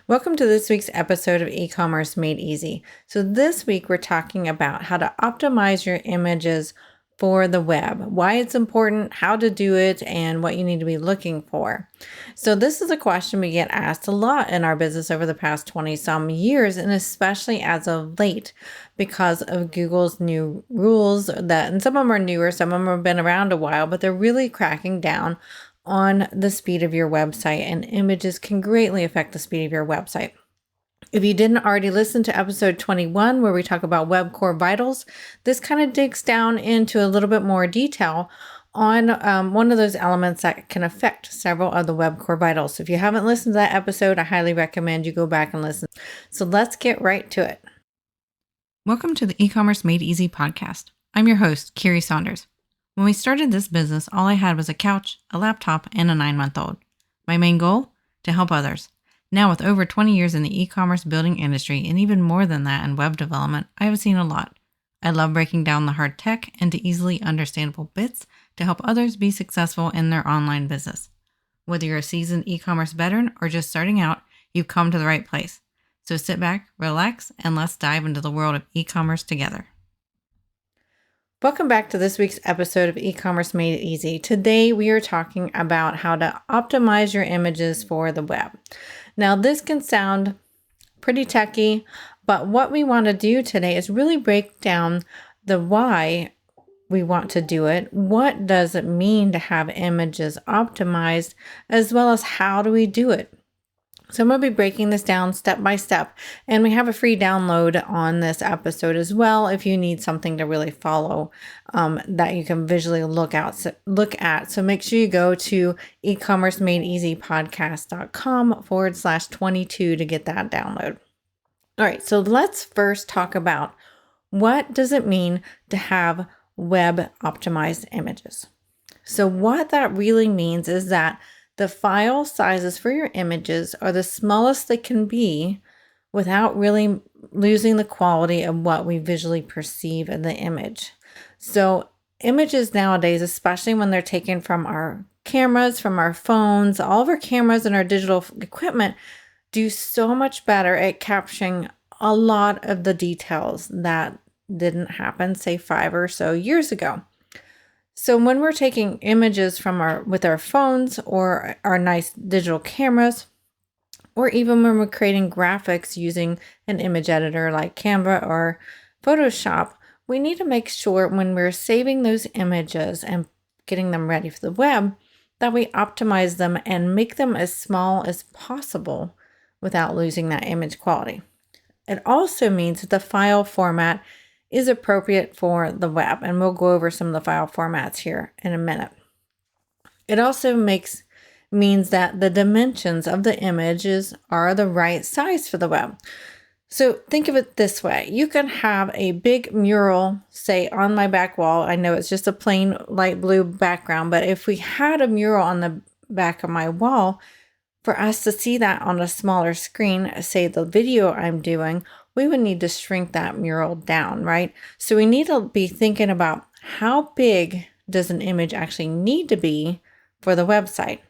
Welcome to this week's episode of E-commerce Made Easy. So this week we're talking about how to optimize your images for the web, why it's important, how to do it, and what you need to be looking for. So this is a question we get asked a lot in our business over the past 20 some years, and especially as of late because of Google's new rules and some of them are newer, some of them have been around a while, but they're really cracking down on the speed of your website, and images can greatly affect the speed of your website. If you didn't already listen to episode 21, where we talk about web core vitals, this kind of digs down into a little bit more detail on one of those elements that can affect several of the web core vitals. So if you haven't listened to that episode, I highly recommend you go back and listen. So let's get right to it. Welcome to the E-commerce Made Easy podcast. I'm your host, Kiri Saunders. When we started this business, all I had was a couch, a laptop, and a 9-month-old. My main goal? To help others. Now, with over 20 years in the e-commerce building industry and even more than that in web development, I have seen a lot. I love breaking down the hard tech into easily understandable bits to help others be successful in their online business. Whether you're a seasoned e-commerce veteran or just starting out, you've come to the right place. So sit back, relax, and let's dive into the world of e-commerce together. Welcome back to this week's episode of E-commerce Made Easy. Today we are talking about how to optimize your images for the web. Now this can sound pretty techy, but what we want to do today is really break down the why we want to do it. What does it mean to have images optimized, as well as how do we do it? So I'm going to be breaking this down step by step, and we have a free download on this episode as well if you need something to really follow that you can visually look at. So make sure you go to ecommercemadeeasypodcast.com/22 to get that download. All right, so let's first talk about what does it mean to have web optimized images. So what that really means is that the file sizes for your images are the smallest they can be without really losing the quality of what we visually perceive in the image. So images nowadays, especially when they're taken from our cameras, from our phones, all of our cameras and our digital equipment do so much better at capturing a lot of the details that didn't happen, say 5 or so years ago. So when we're taking images with our phones or our nice digital cameras, or even when we're creating graphics using an image editor like Canva or Photoshop, we need to make sure when we're saving those images and getting them ready for the web, that we optimize them and make them as small as possible without losing that image quality. It also means that the file format is appropriate for the web, and we'll go over some of the file formats here in a minute. It also means that the dimensions of the images are the right size for the web. So think of it this way. You can have a big mural, say on my back wall. I know it's just a plain light blue background, but if we had a mural on the back of my wall, for us to see that on a smaller screen, say the video I'm doing, we would need to shrink that mural down, right? So we need to be thinking about how big does an image actually need to be for the website.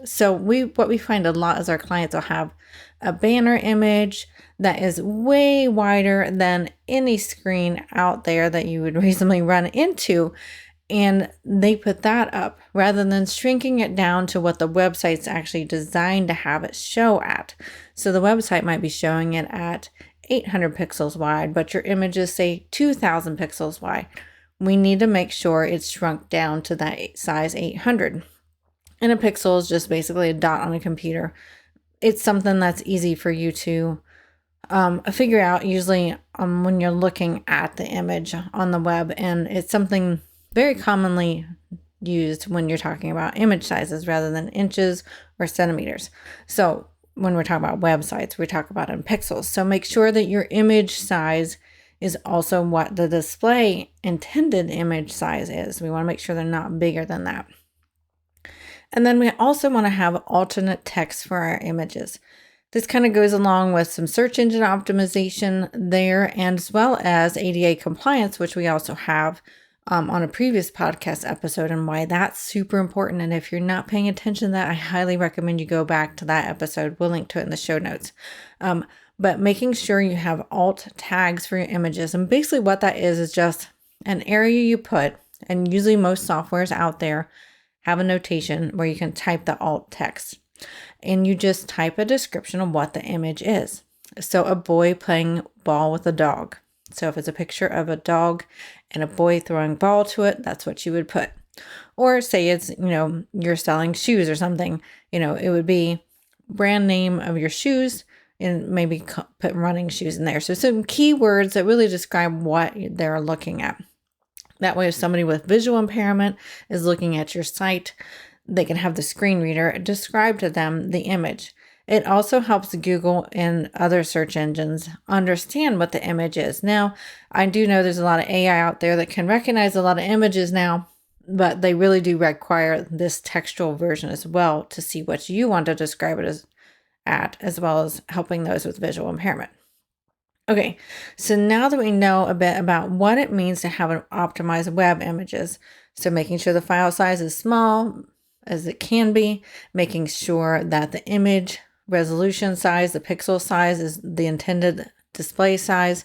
So what we find a lot is our clients will have a banner image that is way wider than any screen out there that you would reasonably run into. And they put that up rather than shrinking it down to what the website's actually designed to have it show at. So the website might be showing it at 800 pixels wide, but your images say 2000 pixels wide. We need to make sure it's shrunk down to that size 800. And a pixel is just basically a dot on a computer. It's something that's easy for you to figure out usually when you're looking at the image on the web, and it's something very commonly used when you're talking about image sizes rather than inches or centimeters. So when we're talking about websites, we talk about in pixels. So make sure that your image size is also what the display intended image size is. We want to make sure they're not bigger than that. And then we also want to have alternate text for our images. This kind of goes along with some search engine optimization there, and as well as ADA compliance, which we also have on a previous podcast episode and why that's super important. And if you're not paying attention to that, I highly recommend you go back to that episode. We'll link to it in the show notes. But making sure you have alt tags for your images. And basically what that is just an area you put, and usually most softwares out there have a notation where you can type the alt text. And you just type a description of what the image is. So a boy playing ball with a dog. So if it's a picture of a dog and a boy throwing ball to it, that's what you would put. Or say it's, you're selling shoes or something, it would be brand name of your shoes and maybe put running shoes in there. So some keywords that really describe what they're looking at. That way, if somebody with visual impairment is looking at your site, they can have the screen reader describe to them the image. It also helps Google and other search engines understand what the image is. Now, I do know there's a lot of AI out there that can recognize a lot of images now, but they really do require this textual version as well to see what you want to describe it as well as helping those with visual impairment. Okay, so now that we know a bit about what it means to have an optimized web images, so making sure the file size is small as it can be, making sure that the image resolution size, the pixel size is the intended display size,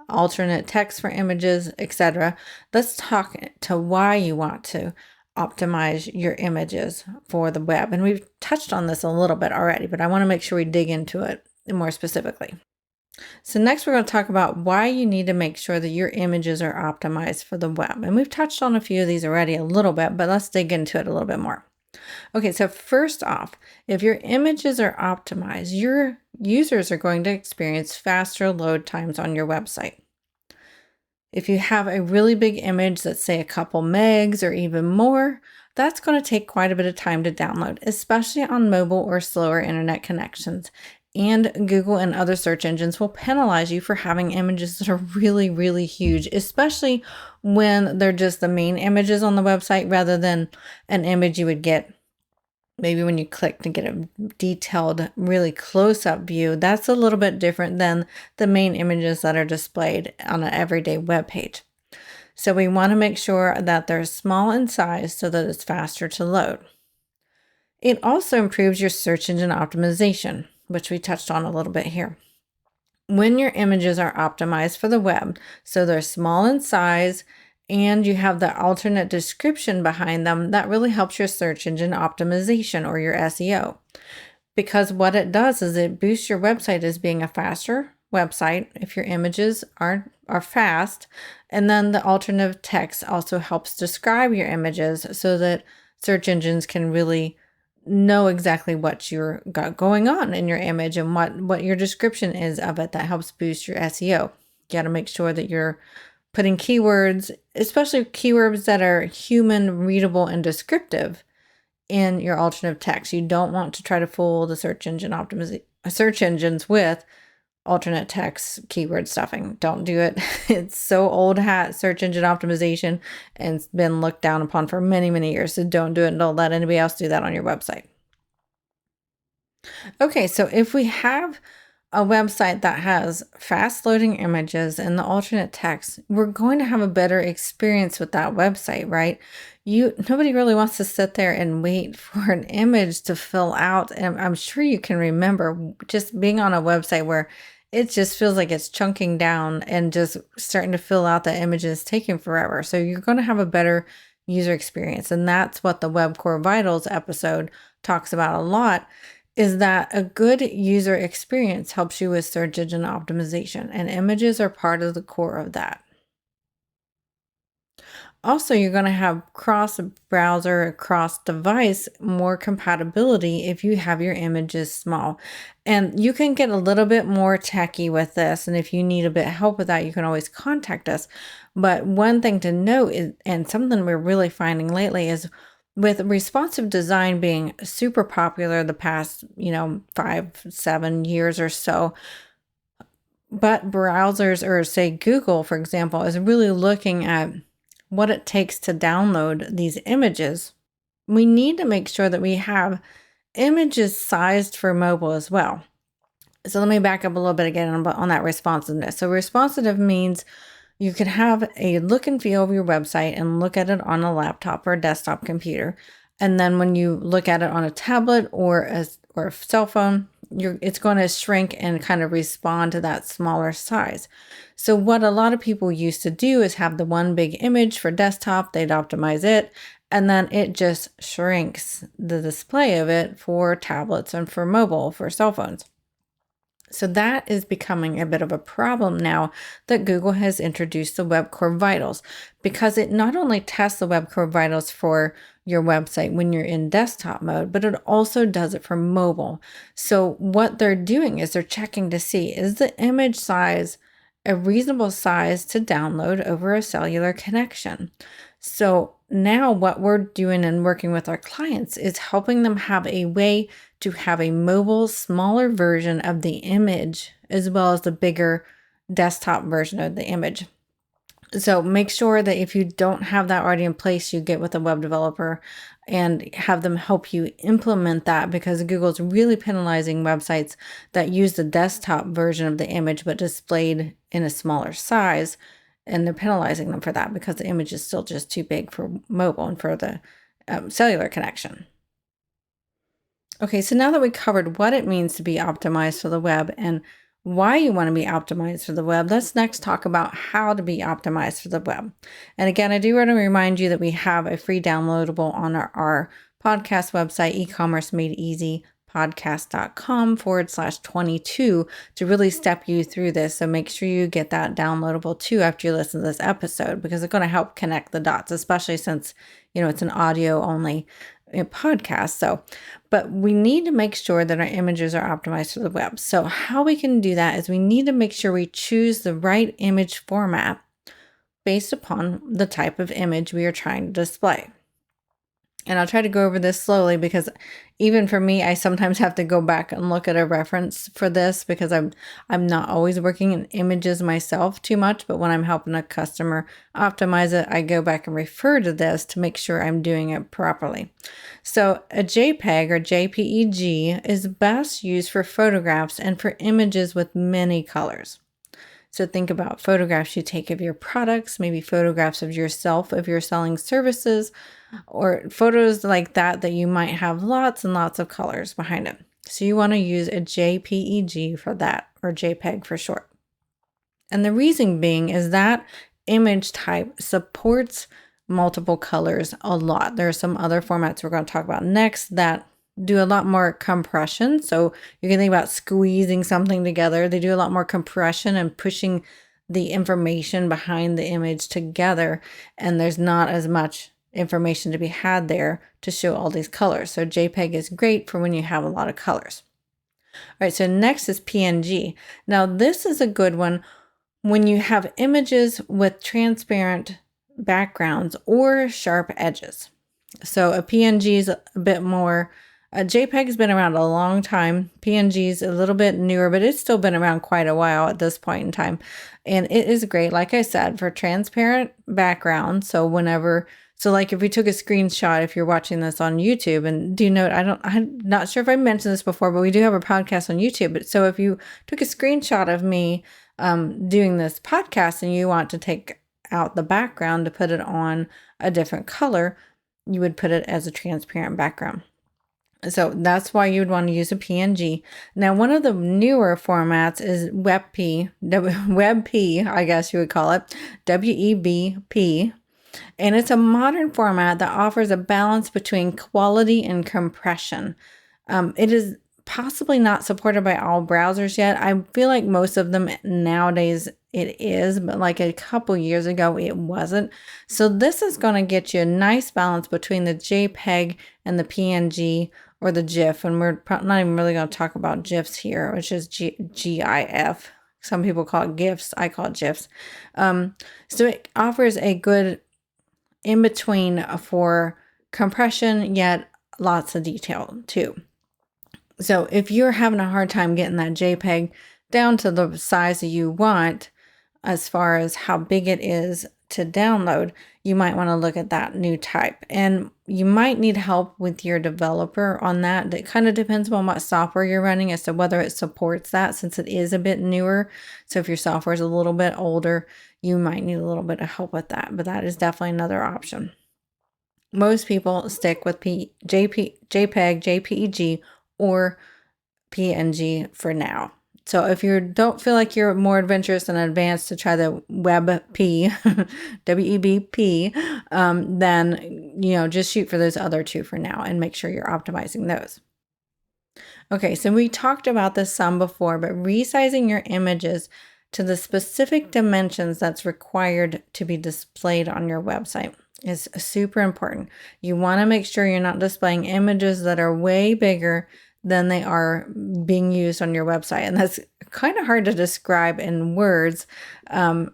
alternate text for images, etc. Let's talk to why you want to optimize your images for the web. And we've touched on this a little bit already, but I want to make sure we dig into it more specifically. So next we're going to talk about why you need to make sure that your images are optimized for the web. And we've touched on a few of these already a little bit, but let's dig into it a little bit more. Okay, so first off, if your images are optimized, your users are going to experience faster load times on your website. If you have a really big image that's say a couple megs or even more, that's going to take quite a bit of time to download, especially on mobile or slower internet connections. And Google and other search engines will penalize you for having images that are really, really huge, especially when they're just the main images on the website rather than an image you would get maybe when you click to get a detailed, really close-up view. That's a little bit different than the main images that are displayed on an everyday web page. So we want to make sure that they're small in size so that it's faster to load. It also improves your search engine optimization, which we touched on a little bit here. When your images are optimized for the web, so they're small in size and you have the alternate description behind them, that really helps your search engine optimization or your SEO. Because what it does is it boosts your website as being a faster website if your images are fast. And then the alternative text also helps describe your images so that search engines can really know exactly what you're got going on in your image and what your description is of it. That helps boost your SEO. You got to make sure that you're putting keywords, especially keywords that are human readable and descriptive in your alternative text. You don't want to try to fool the search engines with alternate text keyword stuffing. Don't do it. It's so old hat search engine optimization and it's been looked down upon for many, many years. So don't do it and don't let anybody else do that on your website. Okay, so if we have a website that has fast loading images and the alternate text, we're going to have a better experience with that website, right? Nobody really wants to sit there and wait for an image to fill out. And I'm sure you can remember just being on a website where it just feels like it's chunking down and just starting to fill out the images taking forever. So you're going to have a better user experience. And that's what the Web Core Vitals episode talks about a lot, is that a good user experience helps you with search engine optimization, and images are part of the core of that. Also, you're going to have cross-browser, cross-device more compatibility if you have your images small. And you can get a little bit more techy with this, and if you need a bit of help with that, you can always contact us. But one thing to note is, and something we're really finding lately, is with responsive design being super popular the past, 5-7 years or so, but browsers, or say Google, for example, is really looking at what it takes to download these images. We need to make sure that we have images sized for mobile as well. So let me back up a little bit again on that responsiveness. So responsive means you can have a look and feel of your website and look at it on a laptop or a desktop computer. And then when you look at it on a tablet or a cell phone, it's going to shrink and kind of respond to that smaller size. So what a lot of people used to do is have the one big image for desktop, they'd optimize it, and then it just shrinks the display of it for tablets and for mobile, for cell phones. So that is becoming a bit of a problem now that Google has introduced the Web Core Vitals, because it not only tests the Web Core Vitals for your website when you're in desktop mode, but it also does it for mobile. So what they're doing is they're checking to see, is the image size a reasonable size to download over a cellular connection? So now what we're doing and working with our clients is helping them have a way to have a mobile, smaller version of the image, as well as the bigger desktop version of the image. So make sure that if you don't have that already in place, you get with a web developer and have them help you implement that, because Google's really penalizing websites that use the desktop version of the image but displayed in a smaller size. And they're penalizing them for that because the image is still just too big for mobile and for the cellular connection. Okay, so now that we covered what it means to be optimized for the web and why you want to be optimized for the web, let's next talk about how to be optimized for the web. And again, I do want to remind you that we have a free downloadable on our podcast website, e-commerce made easy podcast.com/22 to really step you through this. So make sure you get that downloadable too after you listen to this episode, because it's going to help connect the dots, especially since, it's an audio only podcast. So, but we need to make sure that our images are optimized for the web. So how we can do that is we need to make sure we choose the right image format based upon the type of image we are trying to display. And I'll try to go over this slowly, because even for me, I sometimes have to go back and look at a reference for this, because I'm not always working in images myself too much, but when I'm helping a customer optimize it, I go back and refer to this to make sure I'm doing it properly. So a JPEG or JPEG is best used for photographs and for images with many colors. So think about photographs you take of your products, maybe photographs of yourself if you're selling services, or photos like that you might have lots and lots of colors behind it. So you want to use a JPEG for that, or JPEG for short. And the reason being is that image type supports multiple colors a lot. There are some other formats we're going to talk about next that do a lot more compression. So you can think about squeezing something together. They do a lot more compression and pushing the information behind the image together, and there's not as much information to be had there to show all these colors. So JPEG is great for when you have a lot of colors. All right, so next is PNG. Now this is a good one when you have images with transparent backgrounds or sharp edges. So a PNG is a bit more, JPEG has been around a long time. PNG is a little bit newer, but it's still been around quite a while at this point in time. And it is great, like I said, for transparent background. So like if we took a screenshot, if you're watching this on YouTube, and do note, I'm not sure if I mentioned this before, but we do have a podcast on YouTube. But so if you took a screenshot of me doing this podcast and you want to take out the background to put it on a different color, you would put it as a transparent background. So that's why you would want to use a PNG. Now, one of the newer formats is WebP, I guess you would call it, WEBP. And it's a modern format that offers a balance between quality and compression. It is possibly not supported by all browsers yet. I feel like most of them nowadays it is, but like a couple years ago, it wasn't. So this is going to get you a nice balance between the JPEG and the PNG or the GIF. And we're not even really going to talk about GIFs here, which is GIF. Some people call it GIFs. I call it GIFs. So it offers a good in between for compression, yet lots of detail too. So if you're having a hard time getting that JPEG down to the size that you want, as far as how big it is to download, you might want to look at that new type. And you might need help with your developer on that. That kind of depends on what software you're running as to whether it supports that, since it is a bit newer. So if your software is a little bit older, you might need a little bit of help with that, but that is definitely another option. Most people stick with JPEG, JPEG, or PNG for now. So if you don't feel like you're more adventurous and advanced to try the WebP, WebP, then, just shoot for those other two for now and make sure you're optimizing those. Okay, so we talked about this some before, but resizing your images to the specific dimensions that's required to be displayed on your website is super important. You want to make sure you're not displaying images that are way bigger than they are being used on your website. And that's kind of hard to describe in words. I'm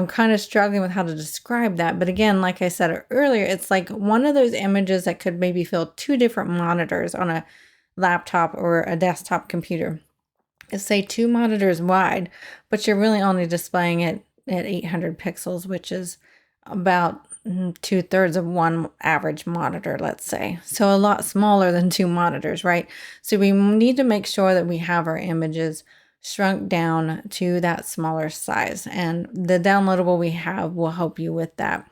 kind of struggling with how to describe that. But again, like I said earlier, it's like one of those images that could maybe fill 2 different monitors on a laptop or a desktop computer. It's say 2 monitors wide, but you're really only displaying it at 800 pixels, which is about 2/3 of one average monitor, let's say. So a lot smaller than 2 monitors, right? So we need to make sure that we have our images shrunk down to that smaller size, and the downloadable we have will help you with that.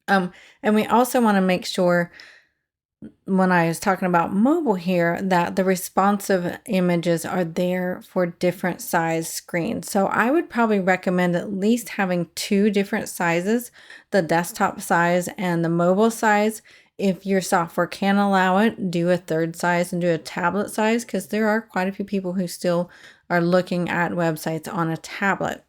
And we also want to make sure, when I was talking about mobile here, that the responsive images are there for different size screens. So I would probably recommend at least having 2 different sizes, the desktop size and the mobile size. If your software can allow it, do a 3rd size and do a tablet size, because there are quite a few people who still are looking at websites on a tablet.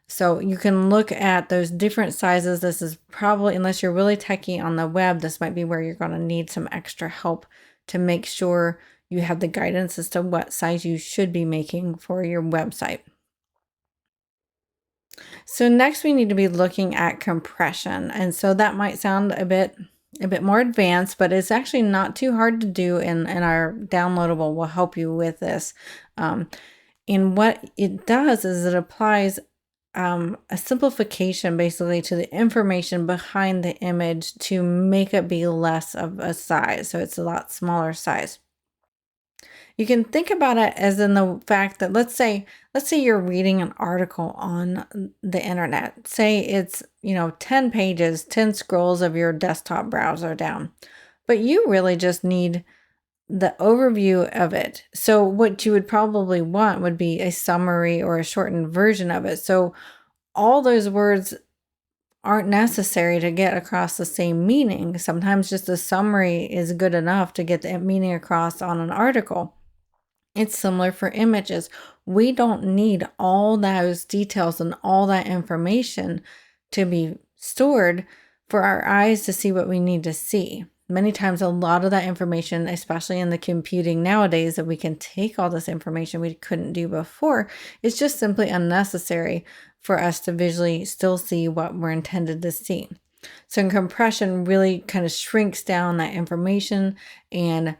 So you can look at those different sizes. This is probably, unless you're really techie on the web, this might be where you're going to need some extra help to make sure you have the guidance as to what size you should be making for your website. So next we need to be looking at compression. And so that might sound a bit more advanced, but it's actually not too hard to do, and our downloadable will help you with this. And what it does is it applies a simplification basically to the information behind the image to make it be less of a size. So it's a lot smaller size. You can think about it as in the fact that let's say you're reading an article on the internet. Say it's, 10 pages, 10 scrolls of your desktop browser down, but you really just need the overview of it. So what you would probably want would be a summary or a shortened version of it. So all those words aren't necessary to get across the same meaning. Sometimes just a summary is good enough to get the meaning across on an article. It's similar for images. We don't need all those details and all that information to be stored for our eyes to see what we need to see. Many times, a lot of that information, especially in the computing nowadays, that we can take all this information we couldn't do before, is just simply unnecessary for us to visually still see what we're intended to see. So compression really kind of shrinks down that information and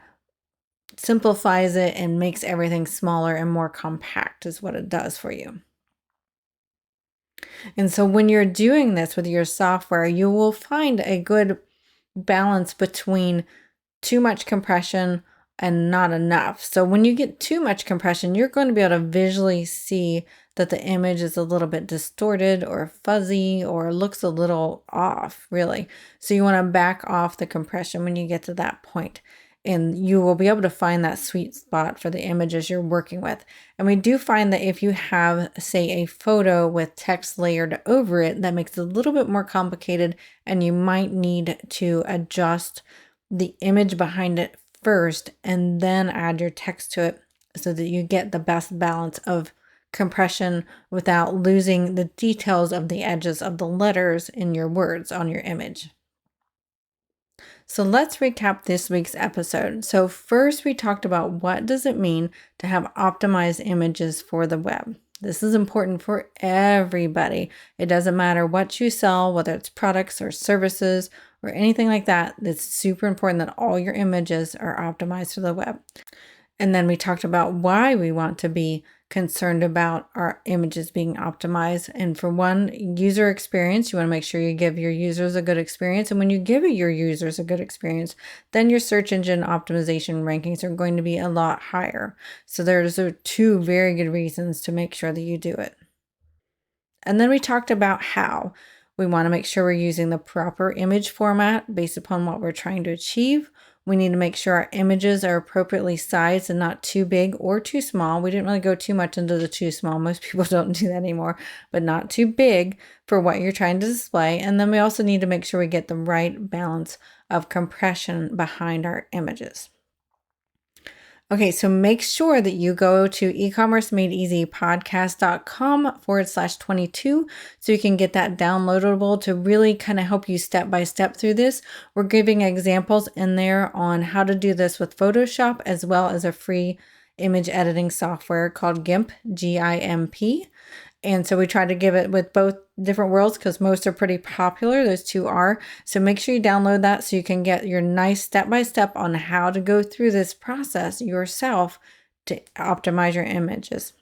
simplifies it and makes everything smaller and more compact is what it does for you. And so when you're doing this with your software, you will find a good balance between too much compression and not enough. So when you get too much compression, you're going to be able to visually see that the image is a little bit distorted or fuzzy or looks a little off, really. So you want to back off the compression when you get to that point. And you will be able to find that sweet spot for the images you're working with. And we do find that if you have, say, a photo with text layered over it, that makes it a little bit more complicated, and you might need to adjust the image behind it first and then add your text to it so that you get the best balance of compression without losing the details of the edges of the letters in your words on your image. So let's recap this week's episode. So first we talked about what does it mean to have optimized images for the web. This is important for everybody. It doesn't matter what you sell, whether it's products or services or anything like that. It's super important that all your images are optimized for the web. And then we talked about why we want to be concerned about our images being optimized. And for one, user experience, you want to make sure you give your users a good experience. And when you give your users a good experience, then your search engine optimization rankings are going to be a lot higher. So there's two very good reasons to make sure that you do it. And then we talked about how we want to make sure we're using the proper image format based upon what we're trying to achieve. We need to make sure our images are appropriately sized and not too big or too small. We didn't really go too much into the too small. Most people don't do that anymore, but not too big for what you're trying to display. And then we also need to make sure we get the right balance of compression behind our images. Okay, so make sure that you go to ecommercemadeeasypodcast.com/22 so you can get that downloadable to really kind of help you step by step through this. We're giving examples in there on how to do this with Photoshop as well as a free image editing software called GIMP, GIMP. And so we try to give it with both different worlds because most are pretty popular. Those two are. So make sure you download that so you can get your nice step-by-step on how to go through this process yourself to optimize your images.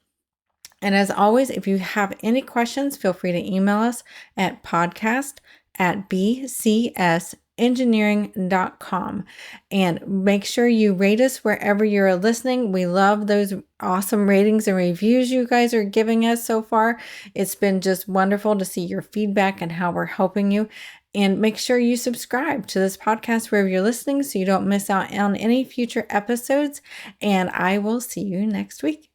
And as always, if you have any questions, feel free to email us at podcast@bcsengineering.com. And make sure you rate us wherever you're listening. We love those awesome ratings and reviews you guys are giving us so far. It's been just wonderful to see your feedback and how we're helping you. And make sure you subscribe to this podcast wherever you're listening so you don't miss out on any future episodes. And I will see you next week.